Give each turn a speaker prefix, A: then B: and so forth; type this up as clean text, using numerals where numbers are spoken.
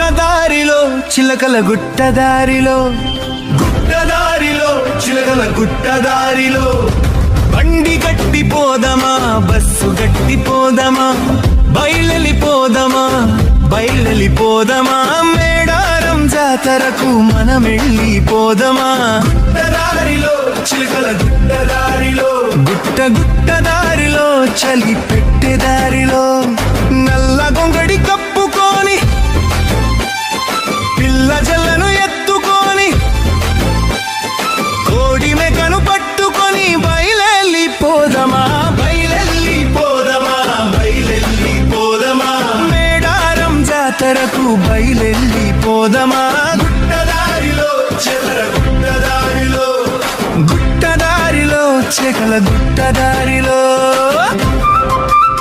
A: గుట్టదారిలో చిలకల గుట్టదారిలో, గుట్టదారిలో చిలకల గుట్టదారిలో, బండి గట్టిపోదమా బస్సు గట్టిపోదమా, బయలెళ్ళిపోదమా బయలెళ్ళిపోదమా, మేడారం జాతరకు మనమెళ్ళిపోదమా. గుట్టదారిలో చిలకల గుట్టదారిలో, గుట్టదారిలో చలి పెట్టేదారిలో, నల్ల గొంగడి కప్పుకొని పిల్ల జల్లను ఎత్తుకొని, కోడి మెకను పట్టుకొని బయలెళ్ళిపోదమా బయలెళ్ళిపోదమా బయలెళ్ళిపోదమా, మేడారం జాతరకు బయలెళ్ళిపోదమా. గుట్టదారిలో చెదర గుట్టదారిలో, గుట్టదారిలో చెకల గుట్టదారిలో.